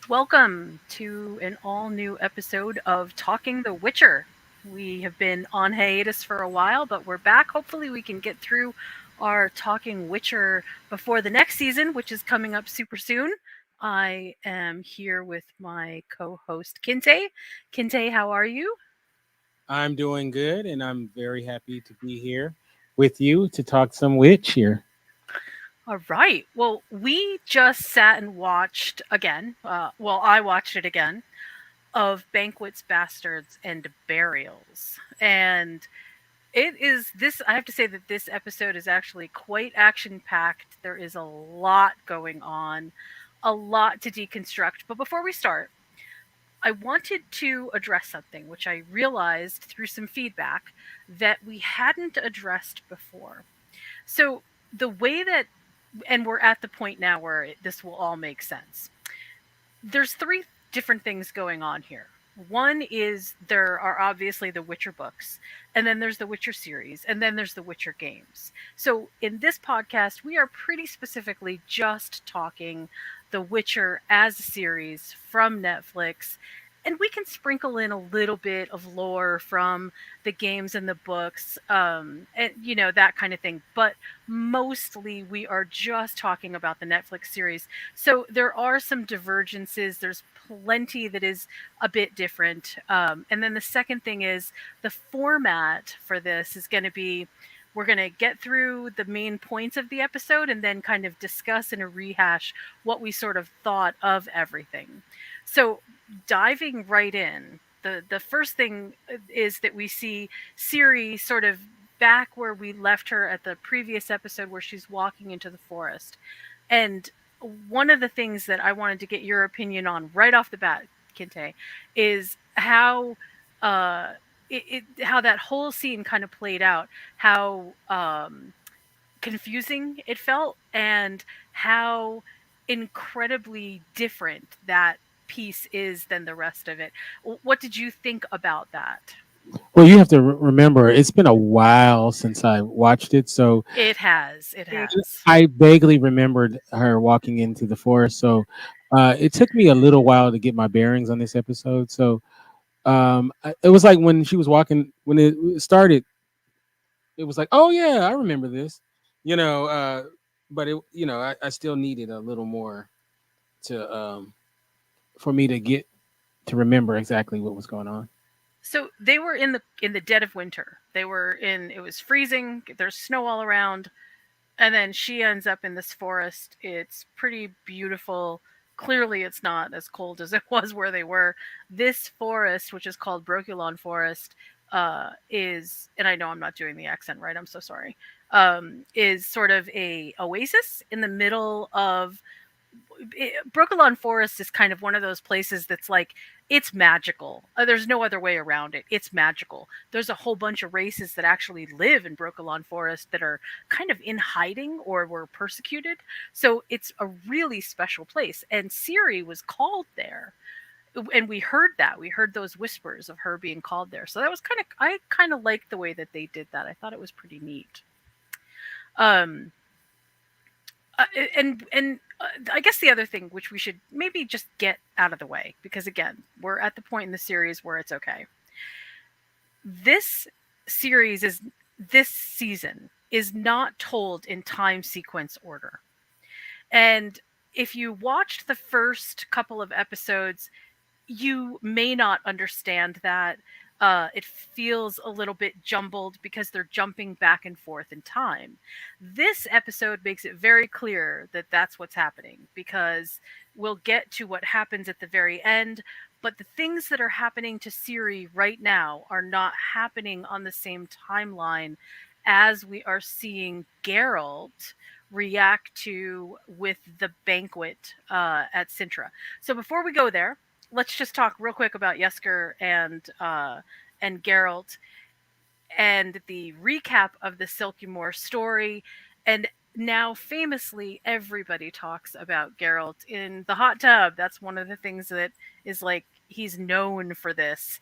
Welcome to an all new episode of Talking the Witcher. We have been on hiatus for a while, but we're back. Hopefully, we can get through our Talking Witcher before the next season, which is coming up super soon. I am here with my co host, Kinte. Kinte, how are you? I'm doing good, and I'm very happy to be here with you to talk some witch here. All right. Well, we just sat and watched again. I watched it again of Banquets, Bastards, and Burials. And it is this, I have to say that this episode is actually quite action packed. There is a lot going on, a lot to deconstruct. But before we start, I wanted to address something which I realized through some feedback that we hadn't addressed before. So, the way that, and we're at the point now where this will all make sense. There's three different things going on here. One is there are obviously the Witcher books, and then there's the Witcher series, and then there's the Witcher games. So in this podcast, we are pretty specifically just talking the Witcher as a series from Netflix. And we can sprinkle in a little bit of lore from the games and the books, and that kind of thing. But mostly, we are just talking about the Netflix series, so there are some divergences. There's plenty that is a bit different. And then the second thing is the format for this is going to be we're going to get through the main points of the episode and then kind of discuss and rehash what we sort of thought of everything. So, diving right in, the first thing is that we see Ciri sort of back where we left her at the previous episode where she's walking into the forest. And one of the things that I wanted to get your opinion on right off the bat, Kinte, is how uh, how that whole scene kind of played out, how confusing it felt, and how incredibly different that piece is than the rest of it. What did you think about that? Well, you have to remember, it's been a while since I watched it, so It has, it has. I vaguely remembered her walking into the forest. So it took me a little while to get my bearings on this episode. So it was like when she was walking, when it started, it was like, oh yeah, I remember this, you know. But I still needed a little more to for me to get to remember exactly what was going on. So they were in the dead of winter. They were in it was freezing, there's snow all around, and then she ends up in this forest. It's pretty beautiful. Clearly it's not as cold as it was where they were. This forest, which is called Broculon Forest, is, and I know I'm not doing the accent right, I'm so sorry. Is sort of a oasis in the middle of Brooklyn Forest is kind of one of those places that's like it's magical. There's no other way around it. It's magical. There's a whole bunch of races that actually live in Brooklyn Forest that are kind of in hiding or were persecuted. So it's a really special place. And Ciri was called there. And we heard that. We heard those whispers of her being called there. So that was I kind of liked the way that they did that. I thought it was pretty neat. Um, uh, I guess the other thing, which we should maybe just get out of the way, because again, we're at the point in the series where it's okay. This this season is not told in time sequence order. And if you watched the first couple of episodes, you may not understand that. It feels a little bit jumbled because they're jumping back and forth in time. This episode makes it very clear that that's what's happening, because we'll get to what happens at the very end, but the things that are happening to Ciri right now are not happening on the same timeline as we are seeing Geralt react to with the banquet at Sintra. So before we go there, let's just talk real quick about Jaskier and Geralt and the recap of the Silkymoor story. And now, famously, everybody talks about Geralt in the hot tub. That's one of the things that is like he's known for this.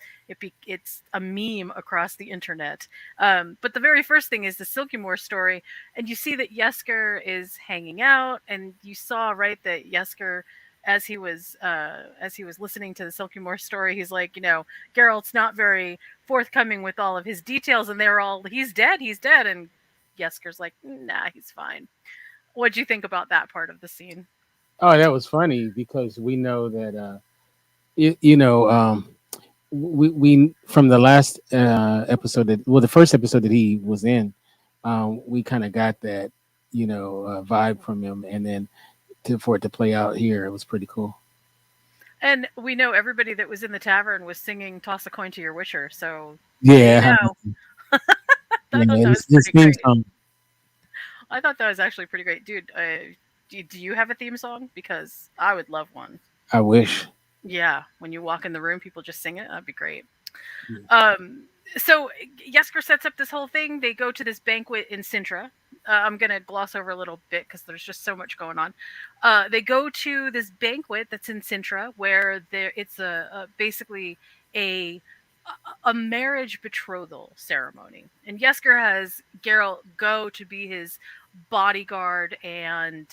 It's a meme across the internet. But the very first thing is the Silkymoor story, and you see that Jaskier is hanging out, and you saw right that Jaskier as he was listening to the Silky Moor story, he's like, Geralt's not very forthcoming with all of his details, and they're all, he's dead, and Yesker's like, nah, he's fine. What'd you think about that part of the scene? Oh, that was funny because we know that you, you know we from the last episode that well the first episode that he was in, we kind of got that vibe from him, and then for it to play out here, it was pretty cool. And we know everybody that was in the tavern was singing "Toss a Coin to Your Wisher," so there you Yeah, go. I thought yeah, that was his pretty theme great. song. I thought that was actually pretty great, dude. Do you have a theme song? Because I would love one. I wish. Yeah, when you walk in the room, people just sing it. That'd be great. Yeah. So Yesker sets up this whole thing. They go to this banquet in Sintra. I'm gonna gloss over a little bit because there's just so much going on. They go to this banquet that's in Sintra, where it's a basically a a marriage betrothal ceremony, and Yesker has Geralt go to be his bodyguard, and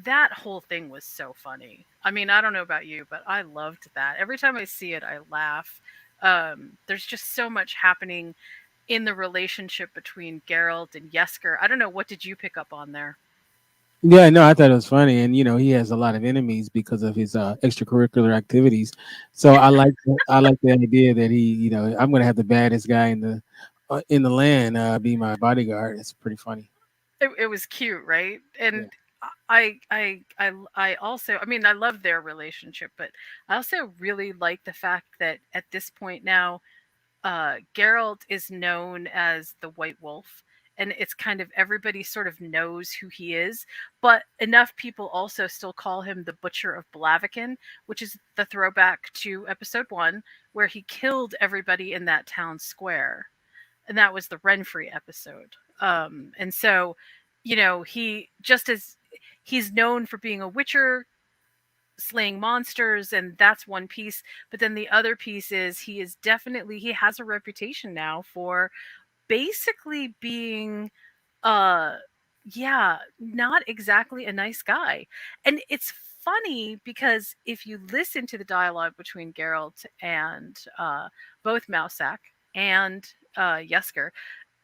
that whole thing was so funny. I mean, I don't know about you, but I loved that. Every time I see it, I laugh. There's just so much happening in the relationship between Geralt and Yesker. I don't know, what did you pick up on there? Yeah, no, I thought it was funny, and he has a lot of enemies because of his extracurricular activities. So I like the idea that I'm going to have the baddest guy in the land be my bodyguard. It's pretty funny. It was cute, right? Yeah, And I also, I mean, I love their relationship, but I also really like the fact that at this point now, Geralt is known as the White Wolf, and it's kind of everybody sort of knows who he is, but enough people also still call him the Butcher of Blaviken, which is the throwback to episode 1, where he killed everybody in that town square, and that was the Renfrey episode. And so, he just as he's known for being a witcher, slaying monsters, and that's one piece, but then the other piece is he has a reputation now for basically being uh yeah, not exactly a nice guy. And it's funny because if you listen to the dialogue between Geralt and both Mousak and Yesker,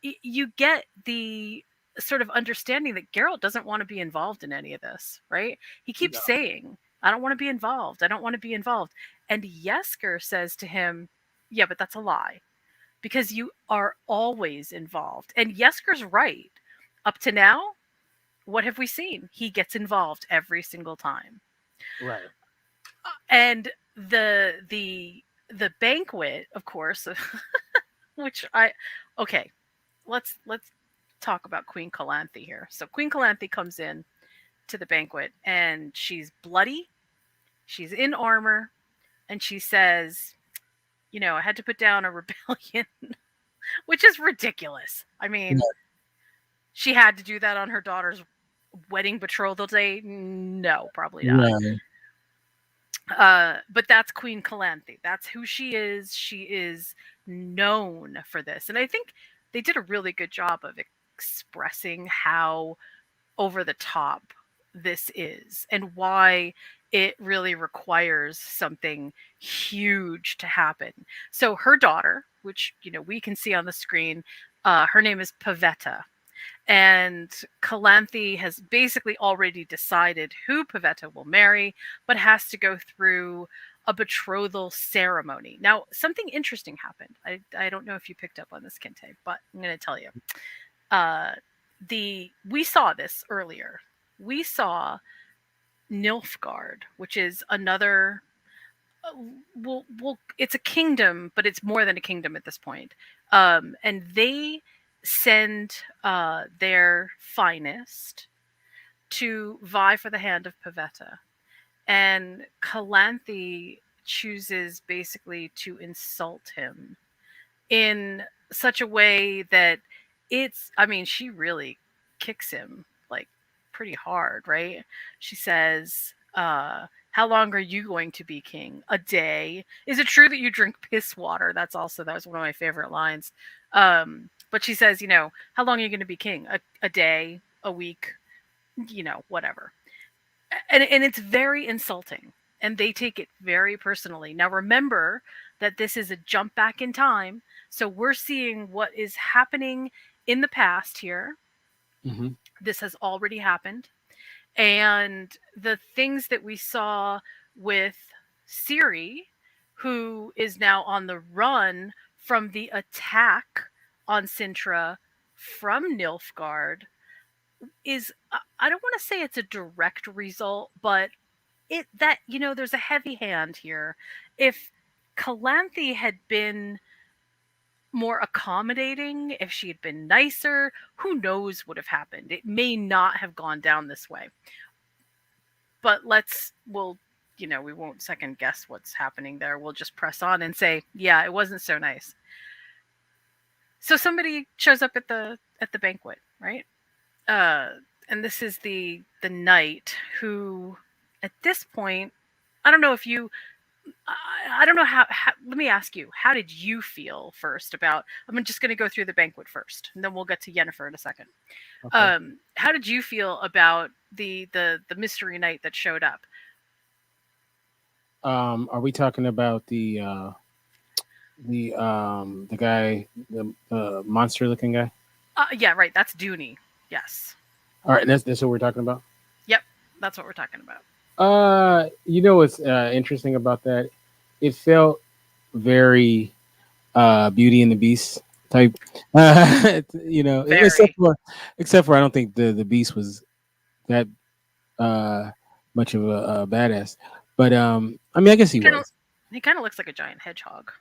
you get the sort of understanding that Geralt doesn't want to be involved in any of this, right? He keeps no, saying, I don't want to be involved. I don't want to be involved. And Yesker says to him, yeah, but that's a lie because you are always involved. And Yesker's right. Up to now, what have we seen? He gets involved every single time. right. And the banquet, of course, which I okay, let's talk about Queen Calanthe here. So Queen Calanthe comes in to the banquet and she's bloody, she's in armor, and she says, I had to put down a rebellion, which is ridiculous. I mean, she had to do that on her daughter's wedding betrothal day? No, probably not. Yeah, But that's Queen Calanthe. That's who she is. She is known for this. And I think they did a really good job of expressing how over the top this is and why it really requires something huge to happen. So her daughter, which we can see on the screen, her name is Pavetta, and Calanthe has basically already decided who Pavetta will marry, but has to go through a betrothal ceremony. Now, something interesting happened. I don't know if you picked up on this, Kinte, but I'm going to tell you. Uh, we saw this earlier. We saw Nilfgaard, which is another. Well, it's a kingdom, but it's more than a kingdom at this point. And they send their finest to vie for the hand of Pavetta, and Calanthe chooses basically to insult him in such a way that I mean, she really kicks him like pretty hard, right? She says, how long are you going to be king? A day. Is it true that you drink piss water? That was one of my favorite lines. But she says, how long are you going to be king? A day, a week, whatever. And it's very insulting. and they take it very personally. Now, remember that this is a jump back in time, so we're seeing what is happening in the past here. Hmm. This has already happened. And the things that we saw with Ciri, who is now on the run from the attack on Sintra from Nilfgaard, is I don't want to say it's a direct result, but it that there's a heavy hand here. If Calanthe had been more accommodating, if she had been nicer, who knows what would have happened. It may not have gone down this way. But we won't second guess what's happening there. We'll just press on and say, yeah, it wasn't so nice. So somebody shows up at the banquet, right? Uh, and this is the knight who, at this point, I don't know if you, I don't know how. Let me ask you, how did you feel first about? I'm just going to go through the banquet first, and then we'll get to Yennefer in a second. Okay. How did you feel about the mystery knight that showed up? Are we talking about the guy, the monster looking guy? Yeah, right. That's Dooney. Yes. All right, that's what we're talking about. Yep. That's what we're talking about. You know what's interesting about that? It felt very Beauty and the Beast type. Very. Except for I don't think the Beast was that uh much of a badass. But I mean, I guess he Kind of. was. He kind of looks like a giant hedgehog.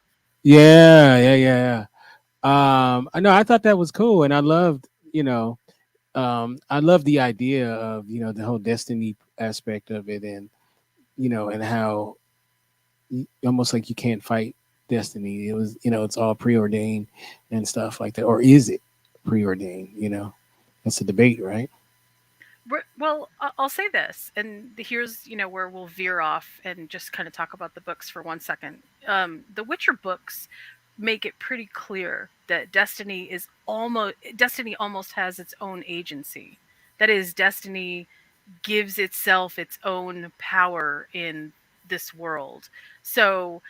Yeah, yeah, yeah, I know. I thought that was cool, and I loved, I love the idea of the whole destiny aspect of it, and and how almost like you can't fight destiny. It was, it's all preordained and stuff like that, or is it preordained? That's a debate, right? Well, I'll say this, and here's where we'll veer off and just kind of talk about the books for 1 second. The Witcher books make it pretty clear that Destiny almost has its own agency. That is, Destiny gives itself its own power in this world. So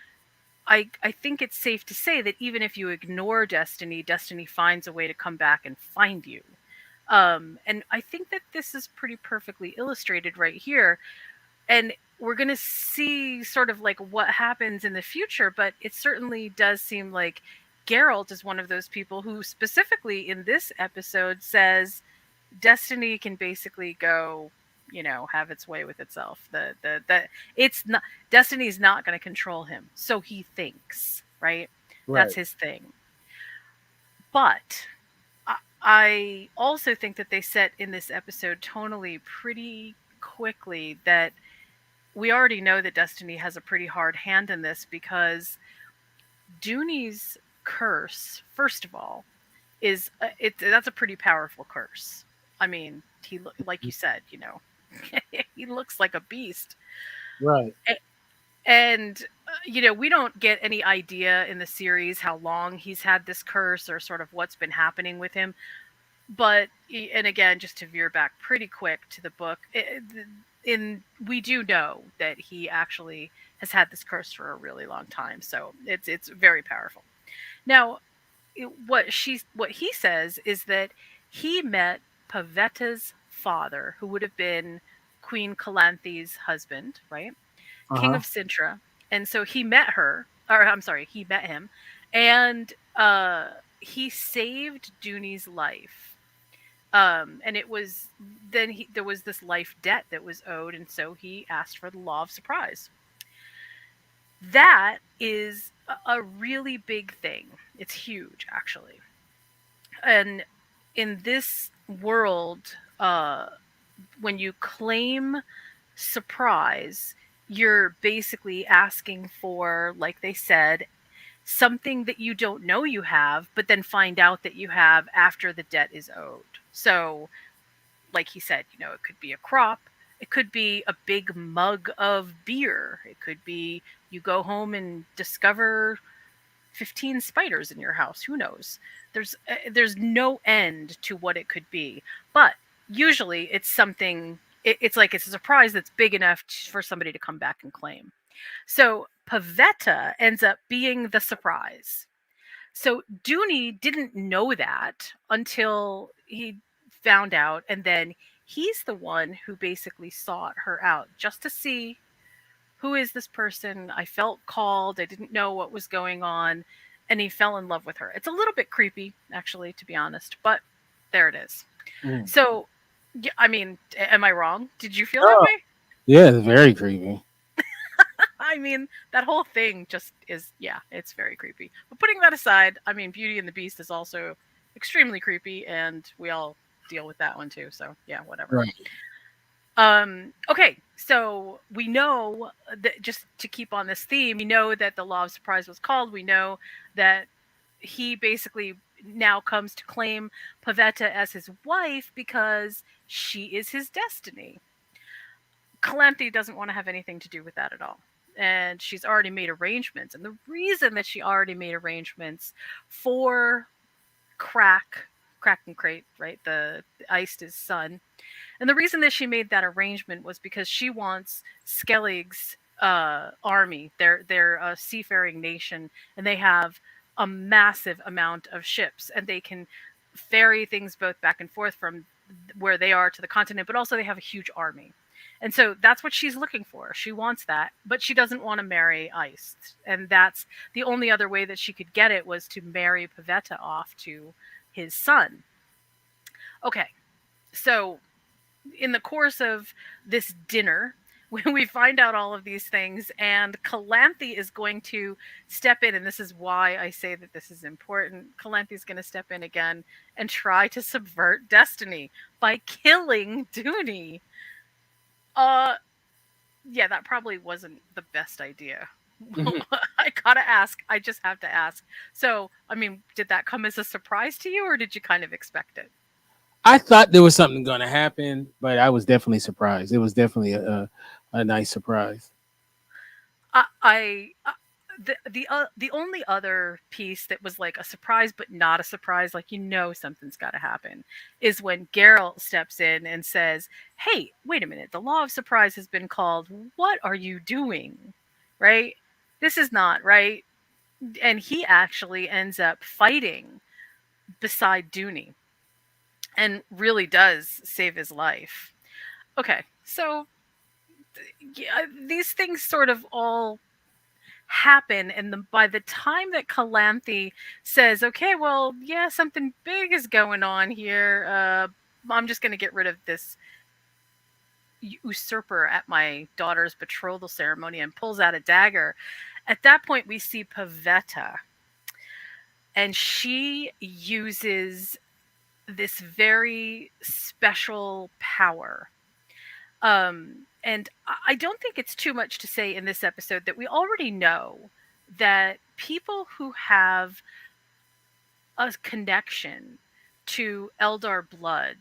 I think it's safe to say that even if you ignore Destiny, Destiny finds a way to come back and find you. And I think that this is pretty perfectly illustrated right here. And we're going to see sort of like what happens in the future, but it certainly does seem like Geralt is one of those people who, specifically in this episode, says Destiny can basically go, have its way with itself. The it's not Destiny's not going to control him, so he thinks, right? That's Right. his thing. But I also think that they set in this episode tonally pretty quickly that we already know that Destiny has a pretty hard hand in this because Dooney's curse, first of all, is that's a pretty powerful curse. I mean, like you said, he looks like a beast. Right. And we don't get any idea in the series how long he's had this curse or sort of what's been happening with him. But and again, just to veer back pretty quick to the book, in we do know that he actually has had this curse for a really long time, so it's very powerful. Now, what he says is that he met Pavetta's father, who would have been Queen Calanthe's husband, right? Uh King huh. of Sintra. And so he met her, or I'm sorry, he met him, and he saved Dooney's life. And it was then there was this life debt that was owed, and so he asked for the law of surprise. That is a really big thing. It's huge, actually. And in this world, when you claim surprise, you're basically asking for, like they said, something that you don't know you have, but then find out that you have after the debt is owed. So, like he said, it could be a crop, it could be a big mug of beer, it could be you go home and discover 15 spiders in your house. Who knows? There's no end to what it could be, but usually it's something It's like it's a surprise that's big enough for somebody to come back and claim. So Pavetta ends up being the surprise. So Dooney didn't know that until he found out, and then he's the one who basically sought her out just to see, who is this person? I felt called. I didn't know what was going on, and he fell in love with her. It's a little bit creepy, actually, to be honest, but there it is. Mm. So, yeah, I mean, am I wrong? Did you feel that Oh, way? yeah, it's very creepy. I mean, that whole thing just is, yeah, it's very creepy. But putting that aside, I mean, Beauty and the Beast is also extremely creepy, and we all deal with that one too. So, yeah, whatever. Right. Okay, so we know that, just to keep on this theme, we know that the Law of Surprise was called. We know that he basically now comes to claim Pavetta as his wife because she is his destiny. Calanthe doesn't want to have anything to do with that at all. And she's already made arrangements. And the reason that she already made arrangements for Crack and Crate, right? The Iced son, and the reason that she made that arrangement was because she wants Skellig's army. They're a seafaring nation, and they have a massive amount of ships, and they can ferry things both back and forth from where they are to the continent, but also they have a huge army. And so that's what she's looking for. She wants that, but she doesn't want to marry Ice. And that's the only other way that she could get it, was to marry Pavetta off to his son. Okay, so in the course of this dinner, when we find out all of these things, and Calanthe is going to step in, and this is why I say that this is important. Calanthe is going to step in again and try to subvert destiny by killing Dooney. Uh, yeah, that probably wasn't the best idea. Mhm. I gotta ask. I just have to ask. So, I mean, did that come as a surprise to you, or did you kind of expect it? I thought there was something going to happen, but I was definitely surprised. It was definitely a nice surprise. I the only other piece that was like a surprise but not a surprise, like, something's got to happen, is when Geralt steps in and says, "Hey, wait a minute! The law of surprise has been called. What are you doing? Right? This is not right." And he actually ends up fighting beside Dooney and really does save his life. Okay, so yeah, these things sort of all happen, and by the time that Calanthe says, "Okay, well, yeah, something big is going on here, I'm just going to get rid of this usurper at my daughter's betrothal ceremony," and pulls out a dagger. At that point we see Pavetta, and she uses this very special power. And I don't think it's too much to say in this episode that we already know that people who have a connection to Eldar blood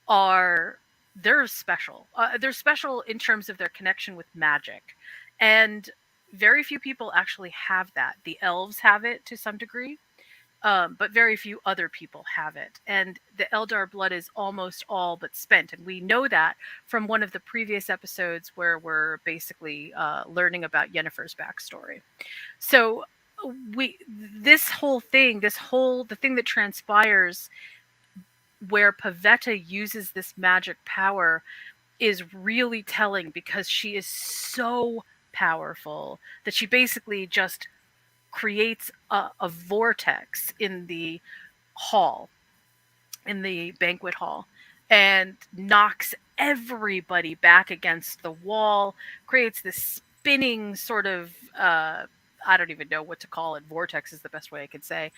are they're special. They're special in terms of their connection with magic, and very few people actually have that. The elves have it to some degree, but very few other people have it. And the Eldar blood is almost all but spent. And we know that from one of the previous episodes where we're basically learning about Yennefer's backstory. So we this whole thing, the thing that transpires where Pavetta uses this magic power is really telling, because she is so powerful that she basically just creates a vortex in the hall, in the banquet hall, and knocks everybody back against the wall, creates this spinning sort of I don't even know what to call it. Vortex is the best way I could say.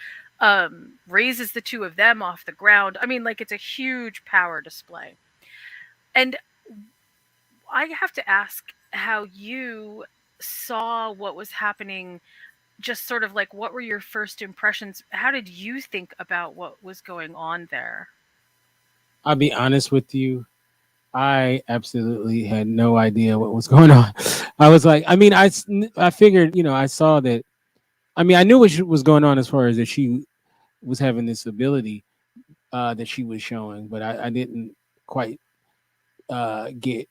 Raises the two of them off the ground. I mean, like, it's a huge power display. And I have to ask how you saw what was happening, just sort of like, what were your first impressions? How did you think about what was going on there? I'll be honest with you. I absolutely had no idea what was going on. I was like, I mean, I figured, I saw that. I mean, I knew what was going on as far as that she was having this ability that she was showing, but I didn't quite get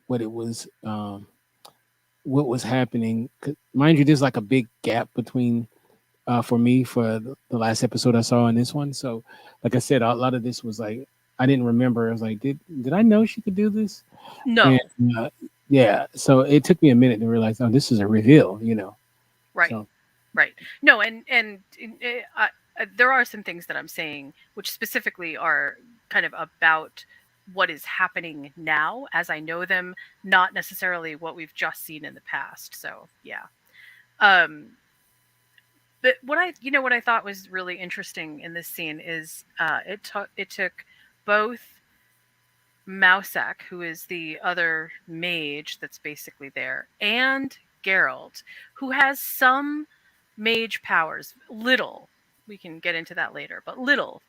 what it was, what was happening. 'Cause mind you, there's like a big gap between for me for the last episode I saw and this one. So, like I said, a lot of this was like I didn't remember. I was like, did I know she could do this? And No, uh, yeah, so it took me a minute to realize, oh, this is a reveal, you know. right, So, right. No, there are some things that I'm saying which specifically are kind of about what is happening now as I know them, not necessarily what we've just seen in the past. So yeah. Um, but what I thought was really interesting in this scene is it took both Mousak, who is the other mage that's basically there, and Geralt, who has some mage powers, little. We can get into that later, but little.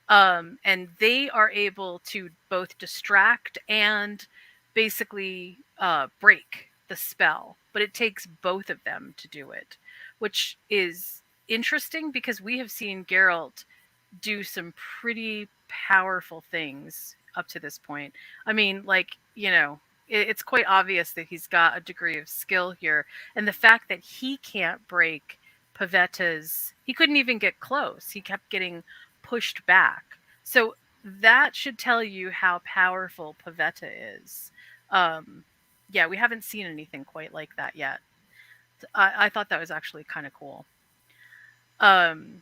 And they are able to both distract and basically break the spell, but it takes both of them to do it, which is interesting because we have seen Geralt do some pretty powerful things up to this point. I mean, like, it's quite obvious that he's got a degree of skill here. And the fact that he can't break Pavetta's, he couldn't even get close. He kept getting pushed back. So that should tell you how powerful Pavetta is. Um, yeah, we haven't seen anything quite like that yet. I thought that was actually kind of cool. Um,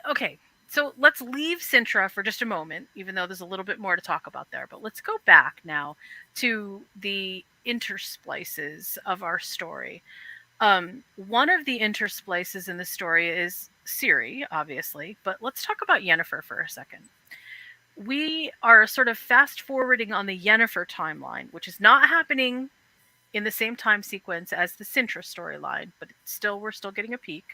okay, so let's leave Sintra for just a moment, even though there's a little bit more to talk about there. But let's go back now to the intersplices of our story. One of the intersplices in the story is Ciri, obviously, but let's talk about Yennefer for a second. We are sort of fast forwarding on the Yennefer timeline, which is not happening in the same time sequence as the Sintra storyline, but still, we're still getting a peek.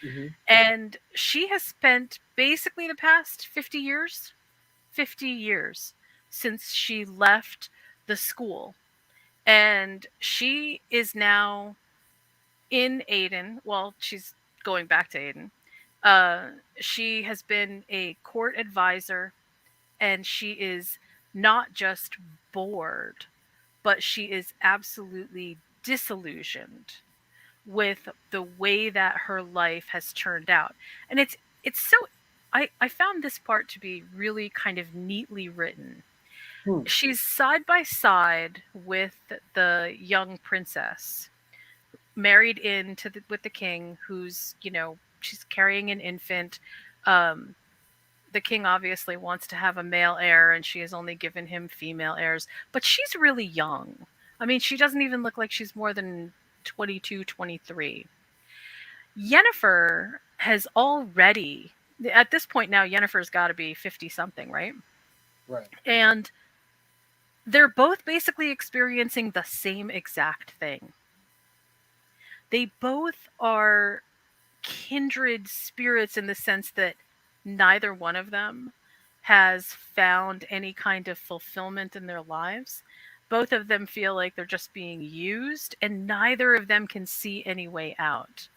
hmm And she has spent basically the past 50 years since she left the school. And she is now in Aiden. Well, she's going back to Aiden. She has been a court advisor, and she is not just bored, but she is absolutely disillusioned with the way that her life has turned out. And it's so I found this part to be really kind of neatly written. hmm. She's side by side with the young princess, married with the king, who's, she's carrying an infant. Um, the king obviously wants to have a male heir, and she has only given him female heirs, but she's really young. I mean, she doesn't even look like she's more than 22, 23. Yennefer has already, at this point now, Yennefer's got to be 50 something, right? Right. And they're both basically experiencing the same exact thing. They both are kindred spirits in the sense that neither one of them has found any kind of fulfillment in their lives. Both of them feel like they're just being used, and neither of them can see any way out.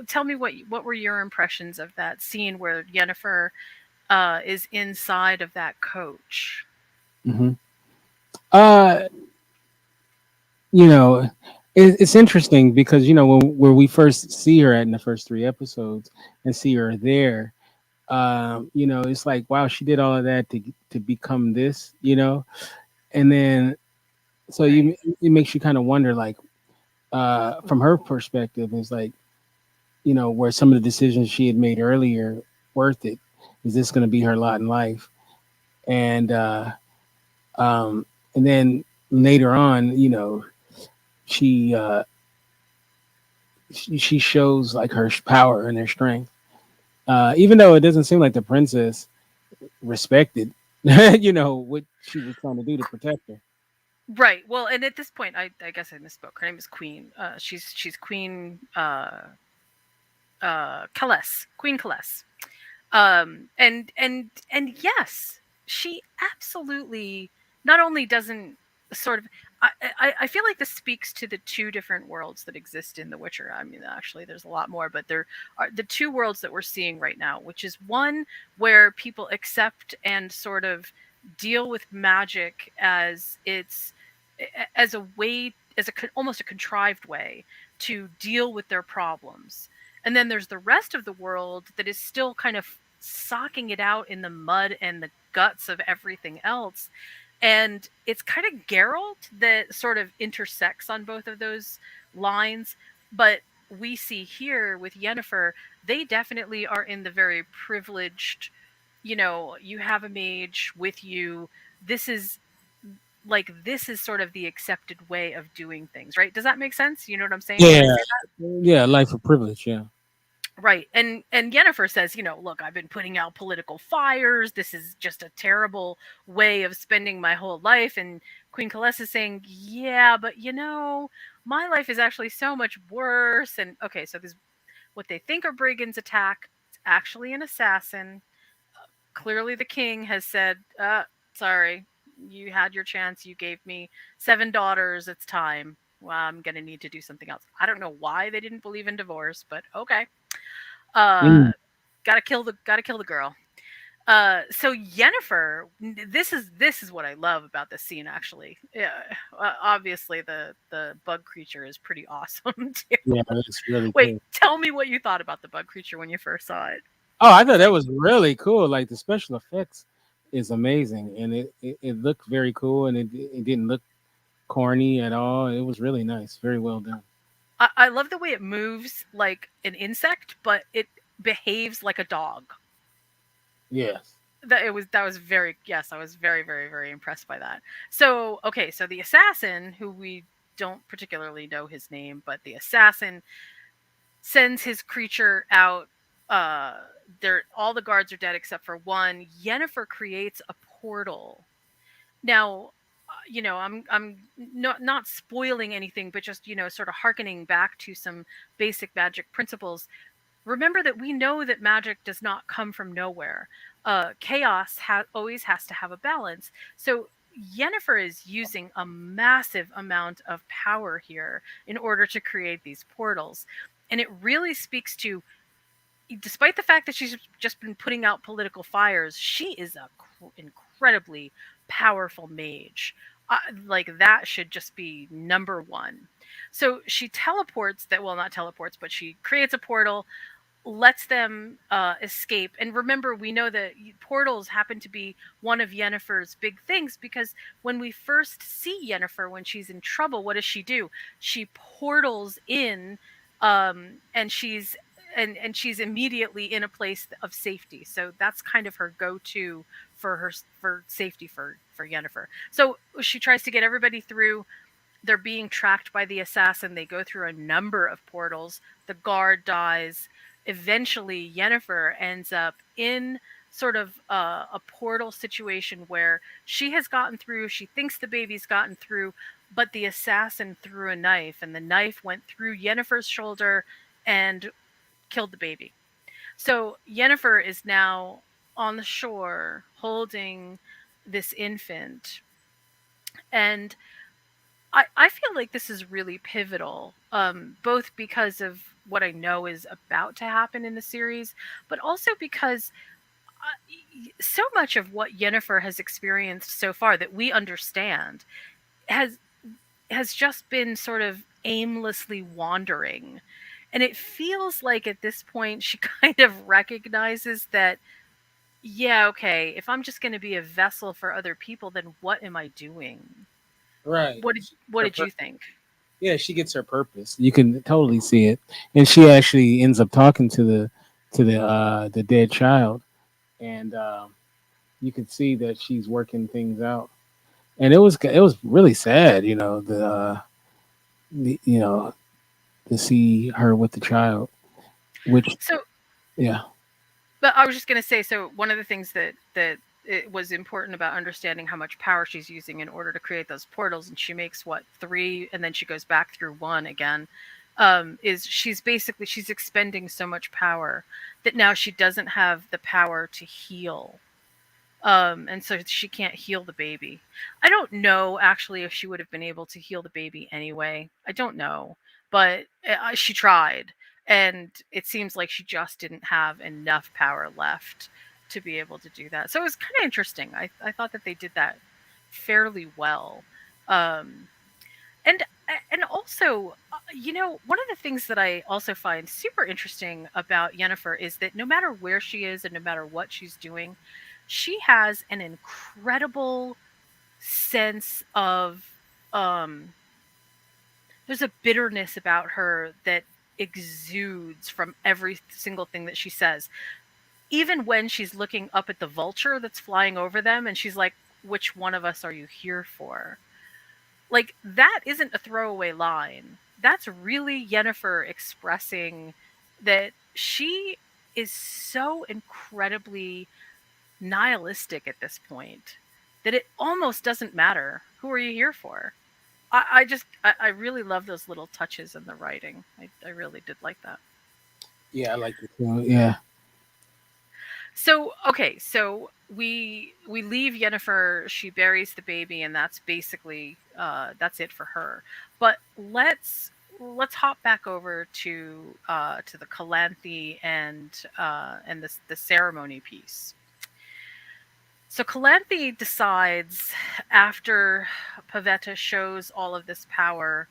Tell me what were your impressions of that scene where Yennefer is inside of that coach? hmm Uh, you know, it's interesting because when where we first see her at in the first three episodes and see her there, it's like wow, she did all of that to become this, and then so Right, it makes you kind of wonder, like, from her perspective, is like, were some of the decisions she had made earlier worth it? Is this going to be her lot in life? And um, and then later on, she uh, she shows like her power and her strength, even though it doesn't seem like the princess respected, what she was trying to do to protect her. right. Well, and at this point, I guess I misspoke. Her name is Queen. She's Queen Queen Calais. And yes, she absolutely not only doesn't sort of. I feel like this speaks to the two different worlds that exist in The Witcher. I mean, actually, there's a lot more, but there are the two worlds that we're seeing right now, which is one where people accept and sort of deal with magic as as a way, as almost a contrived way to deal with their problems. And then there's the rest of the world that is still kind of socking it out in the mud and the guts of everything else. And it's kind of Geralt that sort of intersects on both of those lines. But we see here with Yennefer, they definitely are in the very privileged, you have a mage with you. This is this is sort of the accepted way of doing things, right? Does that make sense? You know what I'm saying when I Yeah, say yeah, life of privilege. Yeah. right. And Yennefer says, look, I've been putting out political fires. This is just a terrible way of spending my whole life. And Queen Kalessa is saying, yeah, but my life is actually so much worse. And okay, so this what they think are brigands attack. It's actually an assassin. Clearly the king has said, sorry, you had your chance. You gave me 7 daughters. It's time. Well, I'm gonna need to do something else. I don't know why they didn't believe in divorce, but okay. Uh, Mm. gotta kill the girl. So Yennefer, this is what I love about this scene. Actually, yeah, obviously the bug creature is pretty awesome too. Yeah, that's really Wait, cool. tell me what you thought about the bug creature when you first saw it. Oh, I thought that was really cool. Like the special effects is amazing, and it looked very cool, and it didn't look corny at all. It was really nice, very well done. I love the way it moves like an insect, but it behaves like a dog. Yes. That was very, yes, I was very very very impressed by that. So okay, so the assassin, who we don't particularly know his name, but the assassin sends his creature out. Uh, all the guards are dead except for one. Yennefer creates a portal. Now, I'm not spoiling anything, but just sort of harkening back to some basic magic principles. Remember that we know that magic does not come from nowhere. Chaos always has to have a balance. So Yennefer is using a massive amount of power here in order to create these portals. And it really speaks to, despite the fact that she's just been putting out political fires, she is a incredibly powerful mage. Like that should just be number one. So she teleports that, well, not teleports, but she creates a portal, lets them escape. And remember, we know that portals happen to be one of Yennefer's big things, because when we first see Yennefer when she's in trouble, what does she do? She portals in, and she's immediately in a place of safety. So that's kind of her go-to for safety for Yennefer. So she tries to get everybody through. They're being tracked by the assassin. They go through a number of portals. The guard dies. Eventually, Yennefer ends up in sort of a portal situation where she has gotten through. She thinks the baby's gotten through, but the assassin threw a knife, and the knife went through Yennefer's shoulder and killed the baby. So Yennefer is now on the shore holding this infant. And I feel like this is really pivotal, both because of what I know is about to happen in the series, but also because so much of what Yennefer has experienced so far that we understand has has just been sort of aimlessly wandering. And it feels like at this point she kind of recognizes that, yeah, okay, if I'm just going to be a vessel for other people, then what am I doing? Right. What did you think? Yeah, she gets her purpose. You can totally see it, and she actually ends up talking to the dead child, and you can see that she's working things out. And it was really sad, you know to see her with the child, which So, yeah, but I was just going to say, so one of the things that it was important about understanding how much power she's using in order to create those portals, and she makes what, three, and then she goes back through one again. Is she's expending so much power that now she doesn't have the power to heal, and so she can't heal the baby. I don't know actually if she would have been able to heal the baby anyway. I don't know, but she tried, and it seems like she just didn't have enough power left to be able to do that. So it was kind of interesting. I thought that they did that fairly well. Um, and and also, one of the things that I also find super interesting about Yennefer is that no matter where she is and no matter what she's doing, she has an incredible sense of um there's a bitterness about her that exudes from every single thing that she says. Even when she's looking up at the vulture that's flying over them and she's like, which one of us are you here for? Like, that isn't a throwaway line. That's really Yennefer expressing that she is so incredibly nihilistic at this point that it almost doesn't matter who are you here for. I really love those little touches in the writing. I really did like that. Yeah, I like it. So, yeah. So okay, so we leave Yennefer. She buries the baby, and that's basically that's it for her. But let's hop back over to the Calanthe and the ceremony piece. So Calanthe decides after Pavetta shows all of this power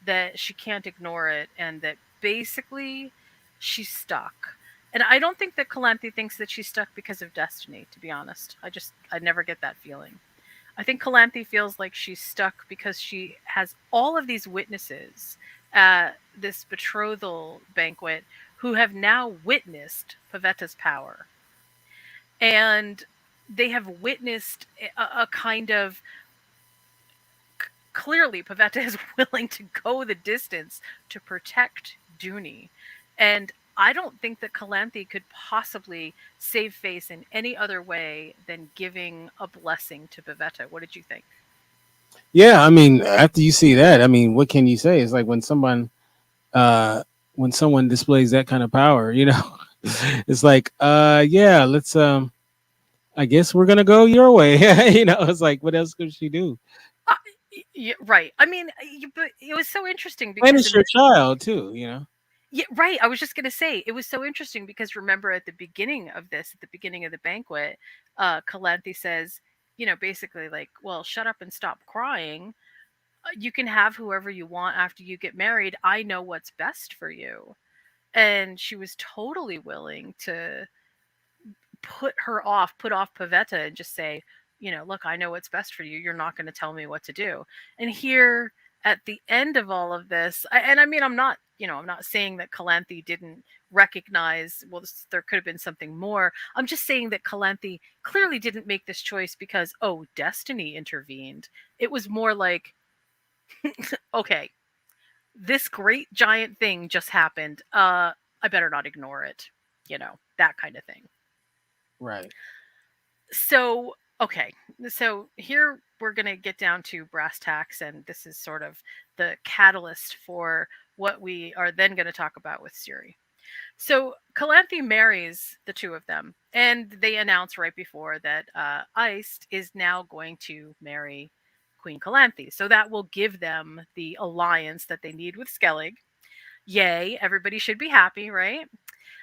that she can't ignore it and that basically she's stuck. And I don't think that Calanthe thinks that she's stuck because of destiny, to be honest. I never get that feeling. I think Calanthe feels like she's stuck because she has all of these witnesses at this betrothal banquet who have now witnessed Pavetta's power. And they have witnessed a kind of clearly Pavetta is willing to go the distance to protect Dooney. And I don't think that Calanthe could possibly save face in any other way than giving a blessing to Pavetta. What did you think? Yeah, I mean, after you see that, I mean, what can you say? It's like uh when someone displays that kind of power, it's like, yeah, let's I guess we're gonna go your way. It's like, what else could she do? Uh, right. I mean, but it was so interesting And because it's in the your child too. yeah, right. I was just gonna say it was so interesting because remember at the beginning of this, at the beginning of the banquet, Calanthe says, basically like, well, shut up and stop crying. You can have whoever you want after you get married. I know what's best for you. And she was totally willing to put off Pavetta and just say, look, I know what's best for you. You're not going to tell me what to do. And here at the end of all of this, and I mean, I'm not saying that Calanthe didn't recognize, well, there could have been something more. I'm just saying that Calanthe clearly didn't make this choice because, oh, destiny intervened. It was more like, okay, this great giant thing just happened. I better not ignore it. That kind of thing. Right. So, okay. So here we're going to get down to brass tacks, and this is sort of the catalyst for what we are then going to talk about with Ciri. So Calanthe marries the two of them, and they announce right before that Iced is now going to marry Queen Calanthe. So that will give them the alliance that they need with Skellig. Yay, everybody should be happy, right?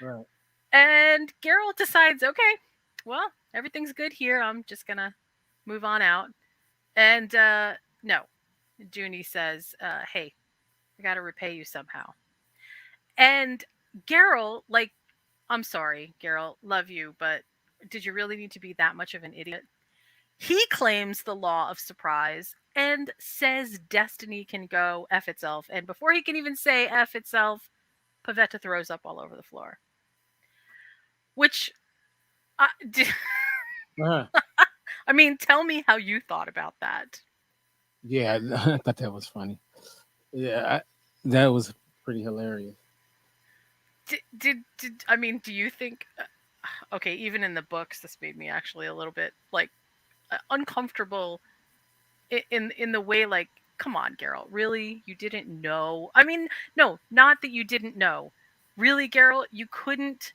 Right. And Geralt decides, okay, well, everything's good here. I'm just gonna move on out. And no, Dooney says, hey, I gotta repay you somehow. And Geralt, like, I'm sorry, Geralt, love you, but did you really need to be that much of an idiot? He claims the law of surprise and says destiny can go F itself. And before he can even say F itself, Pavetta throws up all over the floor. Which, I, Uh-huh. I mean, tell me how you thought about that. Yeah, I thought that was funny. Yeah, that was pretty hilarious. Did I mean? Do you think? Okay, even in the books, this made me actually a little bit like uncomfortable in the way like, come on, Geralt, really? You didn't know? I mean, no, not that you didn't know. Really, Geralt, you couldn't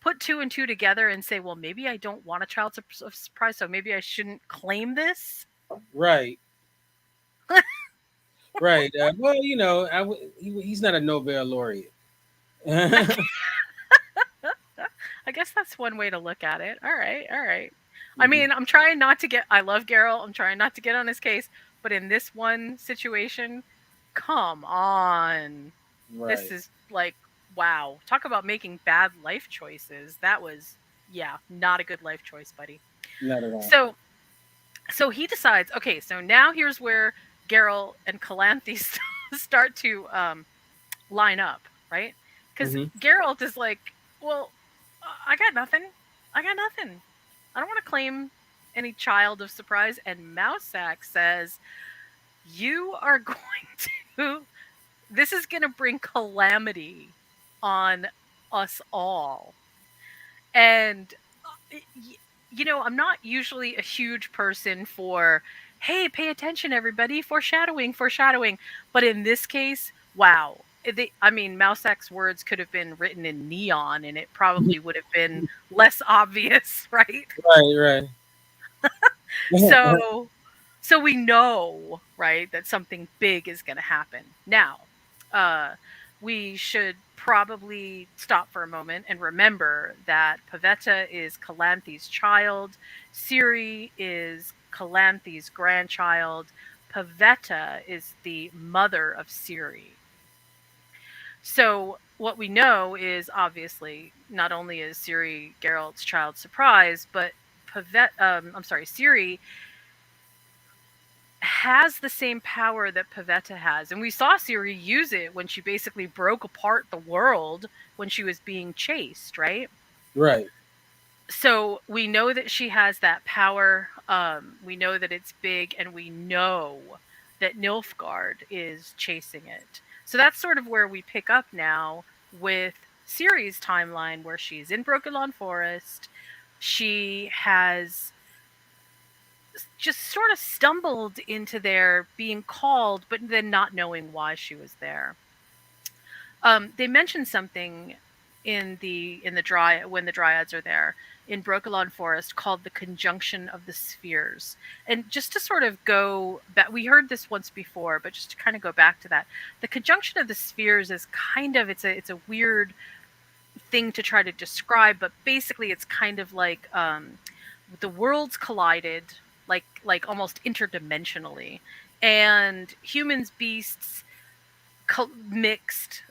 put two and two together and say, well, maybe I don't want a child of surprise, so maybe I shouldn't claim this. Right. Right. Well, he's not a Nobel laureate. I Right. I guess that's one way to look at it. All right, all right. I Hmm. mean, I'm trying not to get. I love Geralt. I'm trying not to get on his case, but in this one situation, come on. This Right. is like, wow. Talk about making bad life choices. That was, yeah, not a good life choice, buddy. Not at all. So, so he decides. Okay, so now here's where Geralt and Calanthe start to line up, right? Because Hmm. Geralt is like, well, I got nothing. I got nothing. I don't want to claim any child of surprise. And Mousak says, you are going to, this is going to bring calamity on us all. And, I'm not usually a huge person for, hey, pay attention, everybody, foreshadowing, foreshadowing. But in this case, wow. I mean, Mousek's words could have been written in neon and it probably would have been less obvious, right? Right, right. So so we know, right, that something big is going to happen. Now, uh we should probably stop for a moment and remember that Pavetta is Calanthe's child, Ciri is Calanthe's grandchild, Pavetta is the mother of Ciri. So what we know is obviously not only is Ciri Geralt's child surprise, but Ciri has the same power that Pavetta has. And we saw Ciri use it when she basically broke apart the world when she was being chased, right? Right. So we know that she has that power. We know that it's big, and we know that Nilfgaard is chasing it. So that's sort of where we pick up now with Ciri's timeline, where she's in Brokilon Forest. She has just sort of stumbled into there being called, but then not knowing why she was there. They mentioned something in the dry when the dryads are there in Brokilon Forest called the conjunction of the spheres. And just to sort of go back, we heard this once before, but just to kind of go back to that, the conjunction of the spheres is kind of it's a weird thing to try to describe, but basically it's kind of like the worlds collided, like almost interdimensionally, and humans, beasts mixed,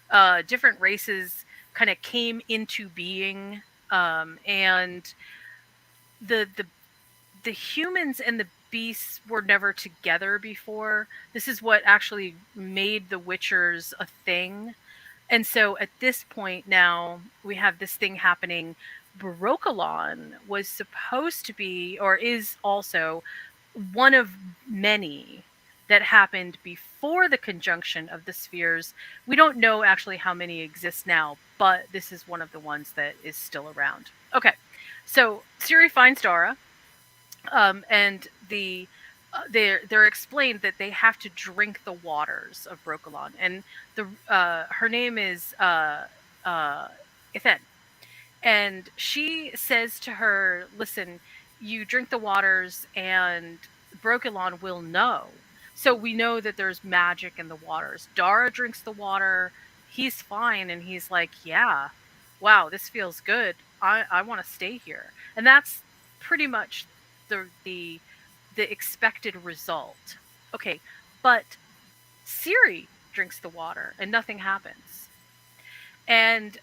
different races kind of came into being, and the the humans and the beasts were never together before. This is what actually made the Witchers a thing. And so at this point now we have this thing happening. Brokilon was supposed to be, or is also, one of many that happened before the conjunction of the spheres. We don't know actually how many exist now, but this is one of the ones that is still around. Okay, so Ciri finds Dara, and they're explained that they have to drink the waters of Brokilon, and the her name is uh, Ithen, and she says to her, "Listen, you drink the waters, and Brokilon will know." So we know that there's magic in the waters. Dara drinks the water. He's fine, and he's like, "Yeah, wow, this feels good. I want to stay here." And that's pretty much the expected result. Okay, but Ciri drinks the water, and nothing happens. And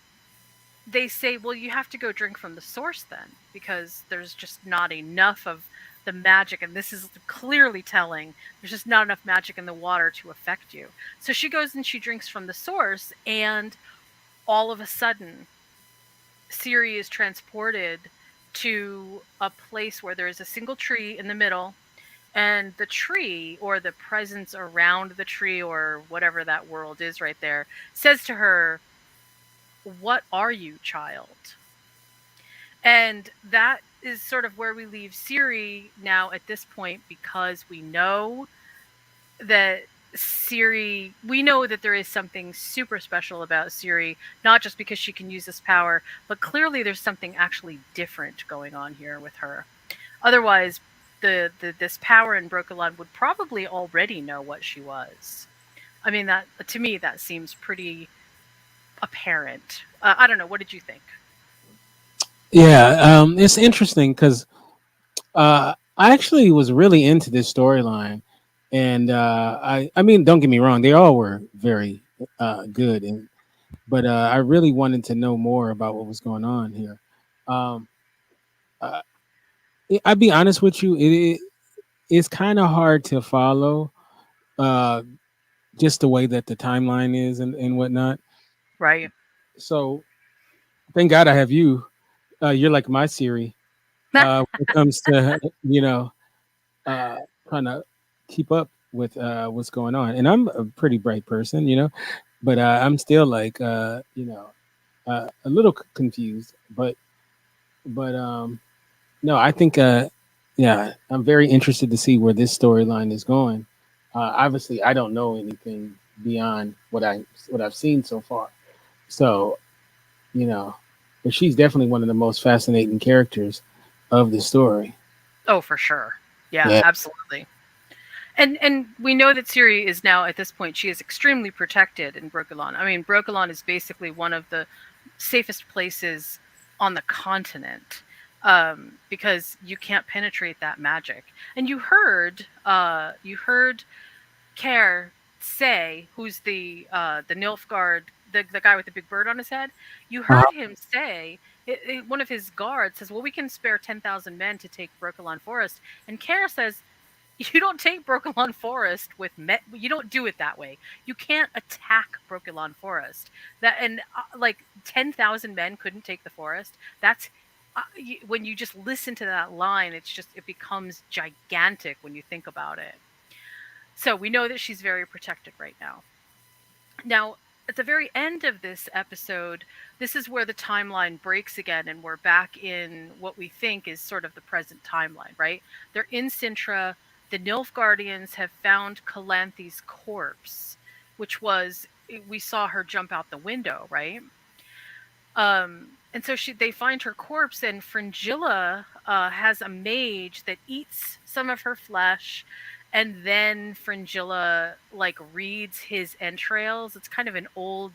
they say, well, you have to go drink from the source then, because there's just not enough of the magic. And this is clearly telling there's just not enough magic in the water to affect you. So she goes and she drinks from the source, and all of a sudden, Ciri is transported to a place where there is a single tree in the middle, and the tree, or the presence around the tree, or whatever that world is right there, says to her, "What are you, child?" And that is sort of where we leave Ciri now at this point, because that we know that there is something super special about Ciri, not just because she can use this power, but clearly there's something actually different going on here with her. Otherwise, this power in Brokilon would probably already know what she was. I mean, that to me that seems pretty apparent. I don't know. What did you think? Yeah, it's interesting because I actually was really into this storyline, and I mean, don't get me wrong, they all were very good, and but I really wanted to know more about what was going on here. Um, uh, I'll be honest with you, it's kind of hard to follow, uh, just the way that the timeline is and whatnot. Right. So thank God I have you. You're like my Siri when it comes to uh, trying to keep up with what's going on. And I'm a pretty bright person, but I'm still like a little confused. But no, I think yeah, I'm very interested to see where this storyline is going. Obviously, I don't know anything beyond what I've seen so far. So you know, but she's definitely one of the most fascinating characters of the story. Oh, for sure. Yeah, Yeah. absolutely. And we know that Ciri is now at this point she is extremely protected in Brokilon. I mean, Brokilon is basically one of the safest places on the continent because you can't penetrate that magic. And you heard Care say, who's the Nilfgaard, the guy with the big bird on his head. You Uh, heard him say. One of his guards says, "Well, we can spare 10,000 men to take Brokilon Forest," and Care says, you don't take Brokilon Forest with you don't do it that way. You can't attack Brokilon Forest. That and like 10,000 men couldn't take the forest. That's when you just listen to that line, it becomes gigantic when you think about it. So we know that she's very protected right now. Now, at the very end of this episode, this is where the timeline breaks again, and we're back in what we think is sort of the present timeline, right? They're in Sintra. The Nilfgaardians have found Calanthe's corpse, which was we saw her jump out the window, right? And so they find her corpse, and Fringilla has a mage that eats some of her flesh, and then Fringilla like reads his entrails. It's kind of an old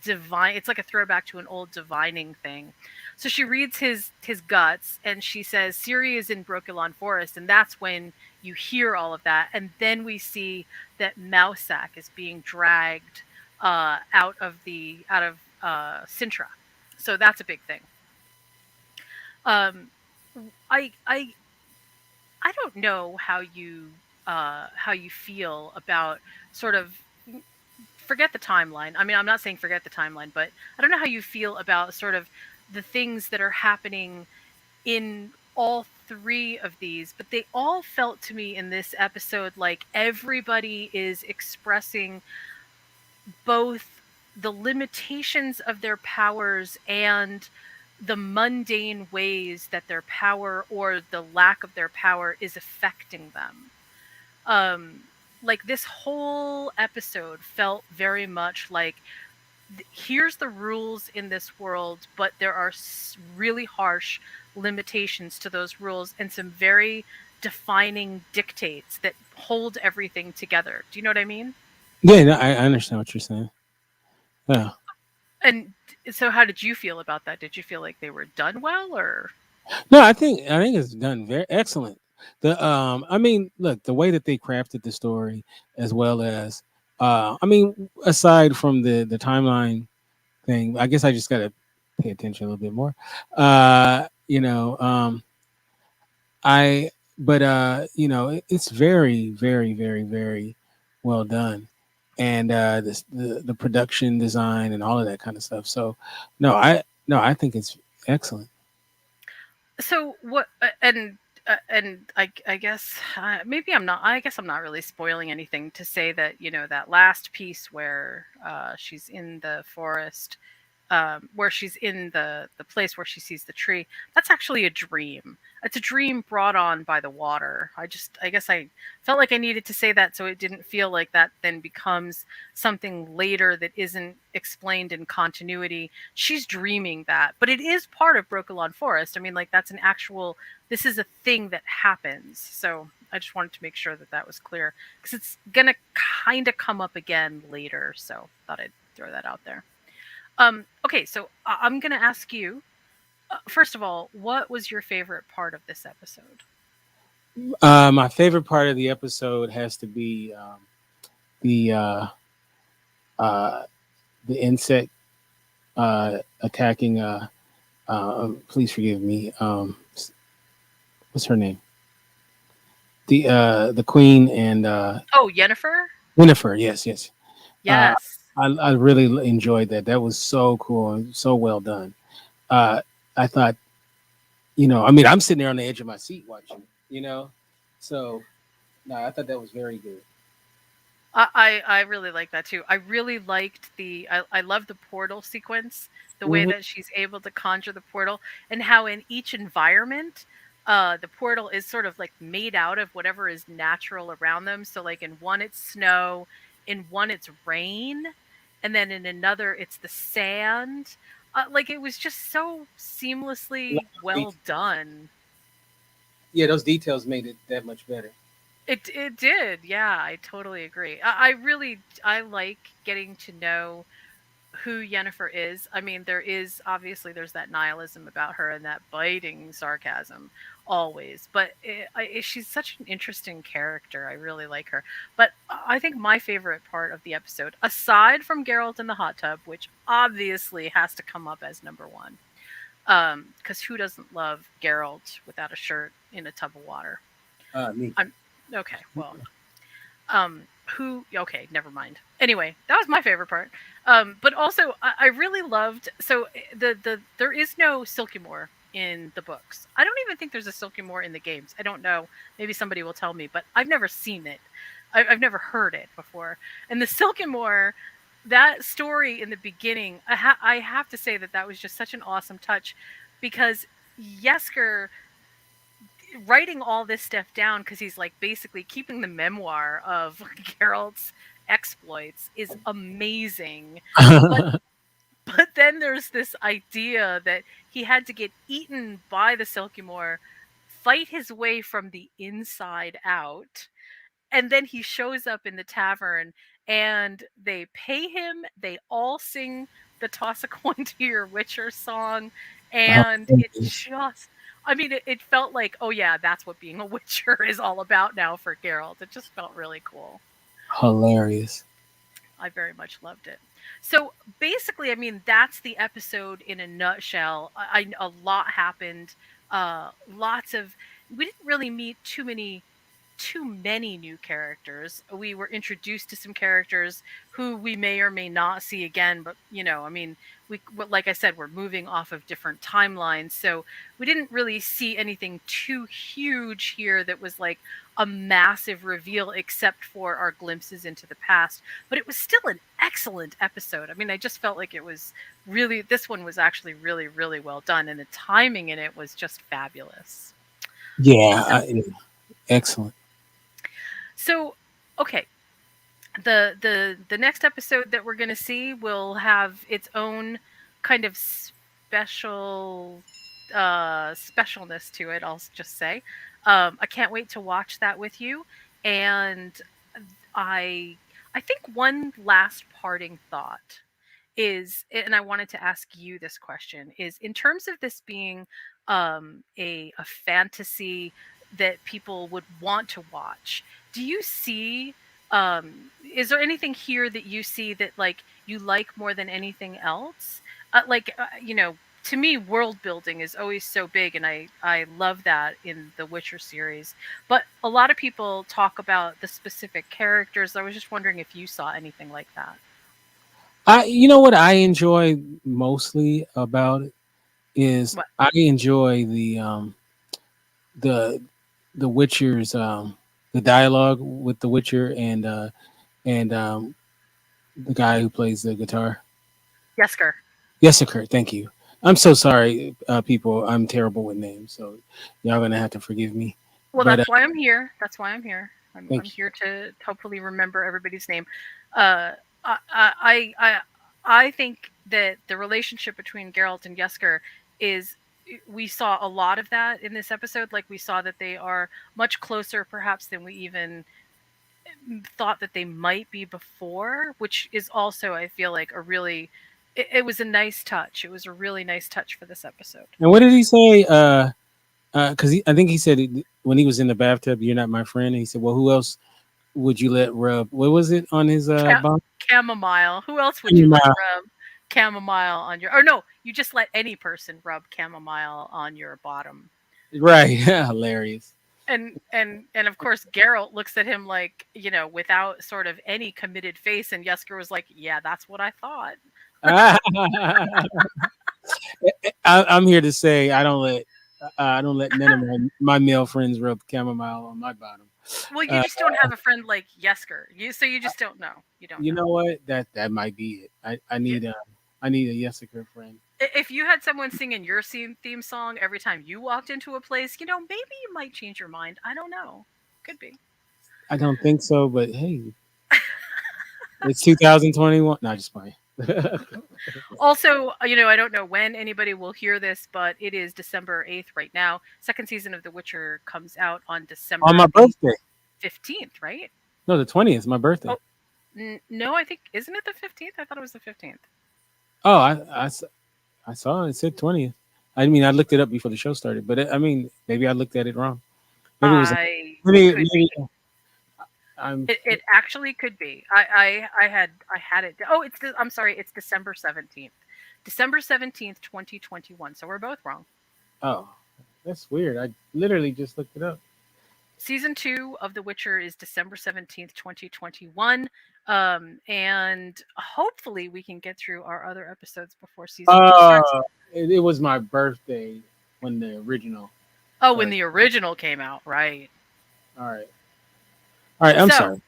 divine. It's like a throwback to an old divining thing. So she reads his guts, and she says Ciri is in Brokilon Forest, and that's when you hear all of that, and then we see that Mousak is being dragged out of Sintra. So that's a big thing. Um, I I don't know how you feel about sort of forget the timeline. I mean, I'm not saying forget the timeline, but I don't know how you feel about sort of the things that are happening in all three of these, but they all felt to me in this episode like everybody is expressing both the limitations of their powers and the mundane ways that their power or the lack of their power is affecting them. Um, like this whole episode felt very much like here's the rules in this world, but there are really harsh limitations to those rules and some very defining dictates that hold everything together. Do you know what I mean? yeah, no, I understand what you're saying. Yeah. And so how did you feel about that? Did you feel like they were done well or No, I think it's done very excellent. I mean, look, the way that they crafted the story, as well as, I mean, aside from the timeline thing, I guess I just gotta pay attention a little bit more. I, but it's very, very, very, very well done, and the production design and all of that kind of stuff. So, no, I think it's excellent. so what and I guess maybe I'm not I guess I'm not really spoiling anything to say that that last piece where she's in the forest where she's in the place where she sees the tree. That's actually a dream. It's a dream brought on by the water. I guess I felt like I needed to say that so it didn't feel like that then becomes something later that isn't explained in continuity. She's dreaming that, but it is part of Brokilon Forest. I mean, like that's an actual. This is a thing that happens. So I just wanted to make sure that that was clear because it's gonna kind of come up again later. So thought I'd throw that out there. Okay, so I'm going to ask you. First of all, what was your favorite part of this episode? My favorite part of the episode has to be the uh, the insect attacking. Please forgive me. What's her name? The queen and Oh, Yennefer? Yennefer. Yes, yes. Uh, Yes. I really enjoyed that. That was so cool and so well done. Uh, I thought, I mean, I'm sitting there on the edge of my seat watching. So no, I thought that was very good. I really like that too. I really liked I love the portal sequence, the way Hmm. that she's able to conjure the portal, and how in each environment, the portal is sort of like made out of whatever is natural around them. So like in one it's snow, in one it's rain, and then in another it's the sand. Like it was just so seamlessly well done. Yeah, those details made it that much better. It did. Yeah, I totally agree. I really I like getting to know who Yennefer is. I mean, there is obviously there's that nihilism about her and that biting sarcasm always, but she's such an interesting character. I really like her. But I think my favorite part of the episode, aside from Geralt in the hot tub, which obviously has to come up as number one, because who doesn't love Geralt without a shirt in a tub of water? Me. I'm okay. Well, who okay, never mind. Anyway, that was my favorite part. But also I really loved there is no Silkymore in the books. I don't even think there's a Silkymore in the games. I don't know. Maybe somebody will tell me, but I've never seen it. I've never heard it before. And the Silkymore, that story in the beginning, I have to say that that was just such an awesome touch because Yesker writing all this stuff down because he's like basically keeping the memoir of Geralt's exploits is amazing. But but then there's this idea that he had to get eaten by the Silkymore, fight his way from the inside out, and then he shows up in the tavern and they pay him, they all sing the toss a coin to your witcher song, and it just I mean it felt like, oh yeah, that's what being a witcher is all about now for Geralt. It just felt really cool. Hilarious. I very much loved it. So basically, I mean, that's the episode in a nutshell. A lot happened. Lots of we didn't really meet too many new characters. We were introduced to some characters who we may or may not see again, but I mean, like I said, we're moving off of different timelines, so we didn't really see anything too huge here that was like a massive reveal except for our glimpses into the past, but it was still an excellent episode. I mean, I just felt like it was really this one was actually really well done and the timing in it was just fabulous. Yeah, So yeah, excellent. so okay, the next episode that we're going to see will have its own kind of specialness to it, I'll just say. I can't wait to watch that with you. And i I think one last parting thought is, and I wanted to ask you this question, is in terms of this being a fantasy that people would want to watch, do you see is there anything here that you see that like you like more than anything else? To me, world building is always so big, and I love that in the Witcher series. But a lot of people talk about the specific characters. I was just wondering if you saw anything like that. You know what I enjoy mostly about it is What? I enjoy the the Witcher's the dialogue with the Witcher and the guy who plays the guitar. Yesker. Yes, occur. Thank you. I'm so sorry, people. I'm terrible with names, so y'all gonna have to forgive me. Well, But that's why I'm here. That's why I'm here. I'm thank you. here to hopefully remember everybody's name. Uh, I, I I I think that the relationship between Geralt and Yesker is we saw a lot of that in this episode. Like we saw that they are much closer, perhaps, than we even thought that they might be before, which is also I feel like a really it was a nice touch. It was a really nice touch for this episode. And what did he say? Because I think he said when he was in the bathtub, "You're not my friend." And he said, "Well, who else would you let rub?" What was it on his Ca- bum? Chamomile. Who else would you let rub chamomile on your? Or no, you just let any person rub chamomile on your bottom. Right, hilarious. And of course Geralt looks at him like, without sort of any committed face, and Yesker was like, "Yeah, that's what I thought." I'm here to say I don't let none of my male friends rub chamomile on my bottom. Well, you Uh, just don't have a friend like Yesker. You just don't know. You don't you know. know what? That might be it. Yeah. I need a Jessica friend. If you had someone singing your theme song every time you walked into a place, maybe you might change your mind. I don't know. Could be. I don't think so, but hey, it's 2021. No, just playing. Also, I don't know when anybody will hear this, but it is December 8th right now. Second season of The Witcher comes out on On December my the birthday. 15th, right? No, the 20th, my birthday. Oh, no, I think, isn't it the 15th? I thought it was the 15th. Oh, I saw it. It said 20th. I mean, I looked it up before the show started, but I mean, maybe I looked at it wrong. Maybe it was. It Maybe, could be. maybe I'm. It actually could be. I had it. Oh, I'm sorry. It's December 17th. December 17th, 2021. So we're both wrong. Oh, that's weird. I literally just looked it up. Season 2 of The Witcher is December 17th, 2021. And hopefully we can get through our other episodes before season 2 starts. Uh, it was my birthday when the original Oh, when was. the original came out, right? All right. All right. I'm So sorry.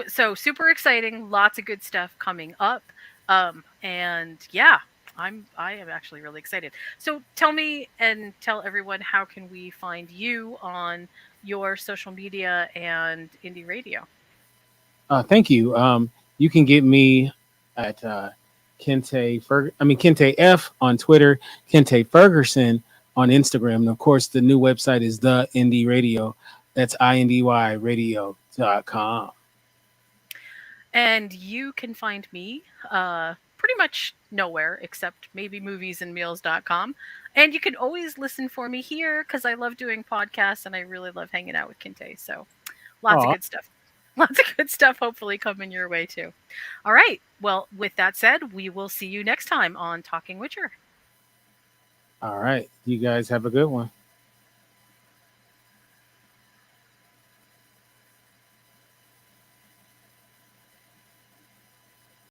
so super exciting, lots of good stuff coming up. And yeah, I am actually really excited. So tell me and tell everyone, how can we find you on your social media and indie radio? Thank you. You can get me at Kinte F on Twitter, Kinte Ferguson on Instagram, and of course the new website is the Indie Radio. That's indyradio.com. And you can find me pretty much nowhere except maybe moviesandmeals.com. And you can always listen for me here because I love doing podcasts and I really love hanging out with Kinte. So lots of Oh, good stuff. Lots of good stuff hopefully coming your way too. All right. Well, with that said, we will see you next time on Talking Witcher. all right. You guys have a good one.